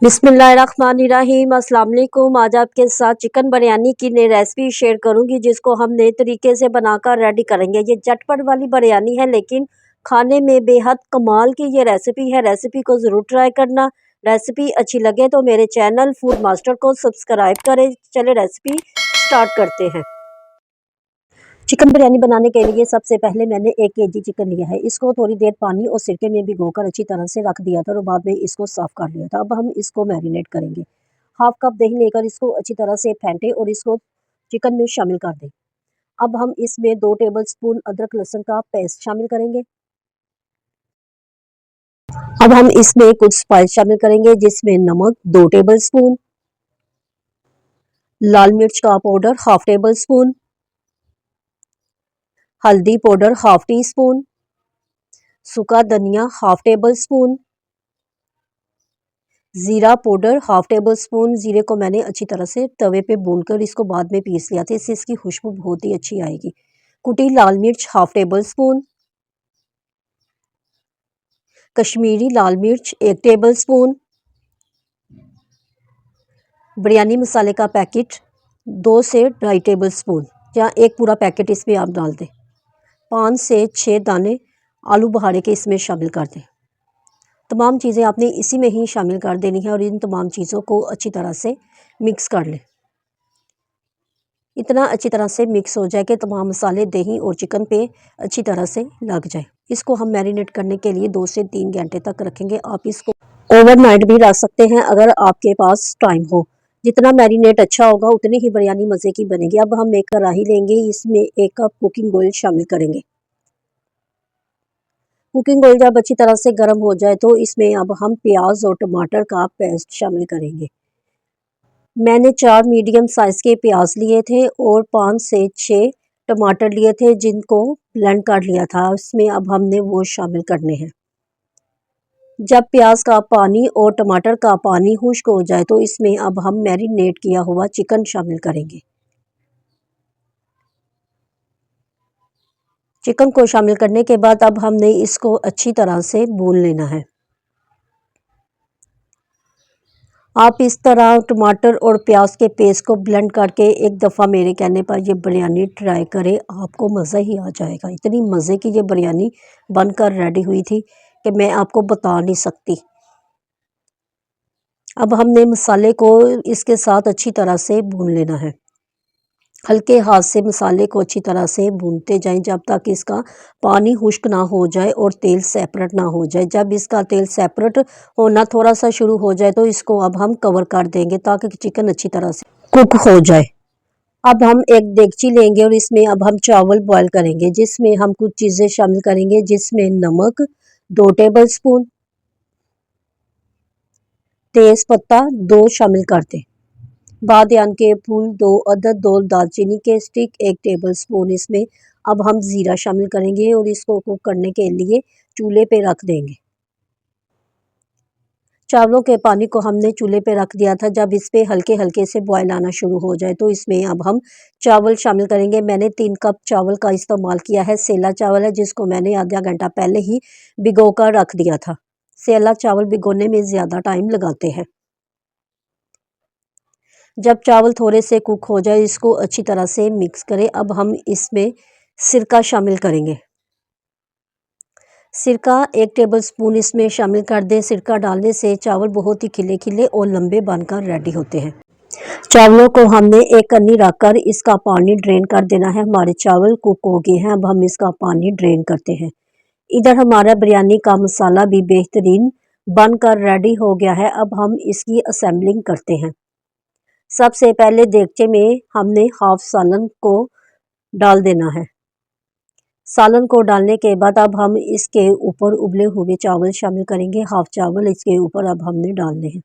बिस्मिल्लाहिर्रहमानिर्रहीम। अस्सलाम वालेकुम। आज आपके साथ चिकन बिरयानी की नई रेसिपी शेयर करूंगी जिसको हम नए तरीके से बनाकर रेडी करेंगे। ये झटपट वाली बिरयानी है लेकिन खाने में बेहद कमाल की ये रेसिपी है। रेसिपी को ज़रूर ट्राई करना। रेसिपी अच्छी लगे तो मेरे चैनल फूड मास्टर को सब्सक्राइब करें। चले रेसिपी स्टार्ट करते हैं। चिकन बिरयानी बनाने के लिए सबसे पहले मैंने 1 केजी चिकन लिया है। इसको थोड़ी देर पानी और सिरके में भिगोकर अच्छी तरह से रख दिया था और बाद में इसको साफ़ कर लिया था। अब हम इसको मैरिनेट करेंगे। हाफ कप दही लेकर इसको अच्छी तरह से फेंटें और इसको चिकन में शामिल कर दें। अब हम इसमें 2 टेबलस्पून अदरक लहसुन का पेस्ट शामिल करेंगे। अब हम इसमें कुछ स्पाइस शामिल करेंगे जिसमें नमक 2 टेबलस्पून, लाल मिर्च का पाउडर हाफ टेबल स्पून, हल्दी पाउडर हाफ टी स्पून, सूखा धनिया हाफ टेबल स्पून, ज़ीरा पाउडर हाफ टेबल स्पून। ज़ीरे को मैंने अच्छी तरह से तवे पे भूनकर इसको बाद में पीस लिया था, इससे इसकी खुशबू बहुत ही अच्छी आएगी। कुटी लाल मिर्च हाफ टेबल स्पून, कश्मीरी लाल मिर्च 1 टेबल स्पून, बिरयानी मसाले का पैकेट 2 से 2.5 टेबल स्पून या एक पूरा पैकेट इसमें आप डाल दें। 5 से 6 दाने आलू बुखारे के इसमें शामिल कर दें। तमाम चीज़ें आपने इसी में ही शामिल कर देनी है और इन तमाम चीज़ों को अच्छी तरह से मिक्स कर लें। इतना अच्छी तरह से मिक्स हो जाए कि तमाम मसाले दही और चिकन पे अच्छी तरह से लग जाए। इसको हम मैरिनेट करने के लिए 2 से 3 घंटे तक रखेंगे। आप इसको ओवरनाइट भी रख सकते हैं अगर आपके पास टाइम हो। जितना मैरिनेट अच्छा होगा उतनी ही बिरयानी मज़े की बनेगी। अब हम एक कढ़ाई लेंगे, इसमें 1 कप कुकिंग ऑयल शामिल करेंगे। कुकिंग ऑयल जब अच्छी तरह से गर्म हो जाए तो इसमें अब हम प्याज और टमाटर का पेस्ट शामिल करेंगे। मैंने 4 मीडियम साइज़ के प्याज लिए थे और 5 से 6 टमाटर लिए थे जिनको ब्लेंड कर लिया था। इसमें अब हमने वो शामिल करने हैं। जब प्याज का पानी और टमाटर का पानी खुश्क हो जाए तो इसमें अब हम मैरिनेट किया हुआ चिकन शामिल करेंगे। चिकन को शामिल करने के बाद अब हमने इसको अच्छी तरह से भून लेना है। आप इस तरह टमाटर और प्याज के पेस्ट को ब्लेंड करके एक दफ़ा मेरे कहने पर ये बिरयानी ट्राई करें, आपको मज़ा ही आ जाएगा। इतनी मज़े की ये बिरयानी बनकर रेडी हुई थी कि मैं आपको बता नहीं सकती। अब हमने मसाले को इसके साथ अच्छी तरह से भून लेना है। हल्के हाथ से मसाले को अच्छी तरह से भूनते जाएं जब तक इसका पानी खुश्क ना हो जाए और तेल सेपरेट ना हो जाए। जब इसका तेल सेपरेट होना थोड़ा सा शुरू हो जाए तो इसको अब हम कवर कर देंगे ताकि चिकन अच्छी तरह से कुक हो जाए। अब हम एक देगची लेंगे और इसमें अब हम चावल बॉयल करेंगे जिसमें हम कुछ चीज़ें शामिल करेंगे जिसमें नमक 2 टेबल स्पून, तेज़ पत्ता 2 शामिल कर दें, बादियान के फूल 2 अदद, 2 दालचीनी के स्टिक 1 टेबल स्पून। इसमें अब हम ज़ीरा शामिल करेंगे और इसको कुक करने के लिए चूल्हे पे रख देंगे। चावलों के पानी को हमने चूल्हे पे रख दिया था। जब इस पे हल्के हल्के से बॉयल आना शुरू हो जाए तो इसमें अब हम चावल शामिल करेंगे। मैंने 3 कप चावल का इस्तेमाल किया है। सेला चावल है जिसको मैंने आधा घंटा पहले ही भिगो कर रख दिया था। सेला चावल भिगोने में ज़्यादा टाइम लगाते हैं। जब चावल थोड़े से कुक हो जाए इसको अच्छी तरह से मिक्स करें। अब हम इसमें सिरका शामिल करेंगे। सिरका 1 टेबलस्पून इसमें शामिल कर दें। सिरका डालने से चावल बहुत ही खिले खिले और लंबे बनकर रेडी होते हैं। चावलों को हमने एक कन्नी रखकर इसका पानी ड्रेन कर देना है। हमारे चावल कुक हो गए हैं। अब हम इसका पानी ड्रेन करते हैं। इधर हमारा बिरयानी का मसाला भी बेहतरीन बनकर रेडी हो गया है। अब हम इसकी असेंबलिंग करते हैं। सबसे पहले देगचे में हमने हाफ सालन को डाल देना है। सालन को डालने के बाद अब हम इसके ऊपर उबले हुए चावल शामिल करेंगे। हाफ चावल इसके ऊपर अब हमने डालने हैं।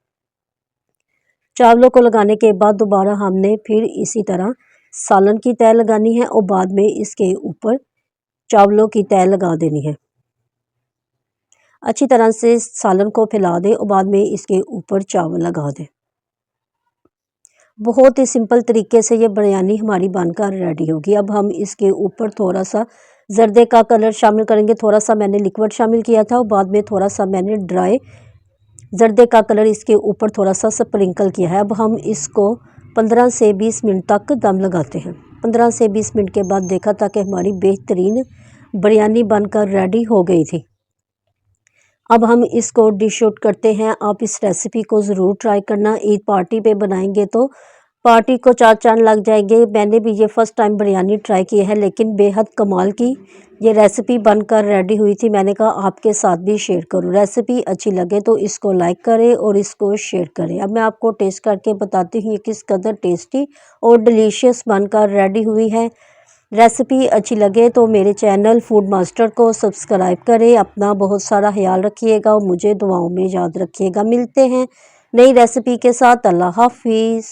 चावलों को लगाने के बाद दोबारा हमने फिर इसी तरह सालन की तह लगानी है और बाद में इसके ऊपर चावलों की तह लगा देनी है। अच्छी तरह से सालन को फैला दें और बाद में इसके ऊपर चावल लगा दें। बहुत ही सिंपल तरीके से ये बिरयानी हमारी बनकर रेडी होगी। अब हम इसके ऊपर थोड़ा सा जर्दे का कलर शामिल करेंगे। थोड़ा सा मैंने लिक्विड शामिल किया था और बाद में थोड़ा सा मैंने ड्राई जर्दे का कलर इसके ऊपर थोड़ा सा स्प्रिंकल किया है। अब हम इसको 15 से 20 मिनट तक दम लगाते हैं। 15 से 20 मिनट के बाद देखा था कि हमारी बेहतरीन बिरयानी बनकर रेडी हो गई थी। अब हम इसको डिश आउट करते हैं। आप इस रेसिपी को ज़रूर ट्राई करना। ईद पार्टी पे बनाएंगे तो पार्टी को चार चांद लग जाएंगे। मैंने भी ये फर्स्ट टाइम बिरयानी ट्राई की है, लेकिन बेहद कमाल की ये रेसिपी बनकर रेडी हुई थी। मैंने कहा आपके साथ भी शेयर करूं। रेसिपी अच्छी लगे तो इसको लाइक करें और इसको शेयर करें। अब मैं आपको टेस्ट करके बताती हूँ ये किस कदर टेस्टी और डिलीशियस बनकर रेडी हुई है। रेसिपी अच्छी लगे तो मेरे चैनल फूड मास्टर को सब्सक्राइब करें। अपना बहुत सारा ख्याल रखिएगा और मुझे दुआओं में याद रखिएगा। मिलते हैं नई रेसिपी के साथ। अल्लाह हाफिज़।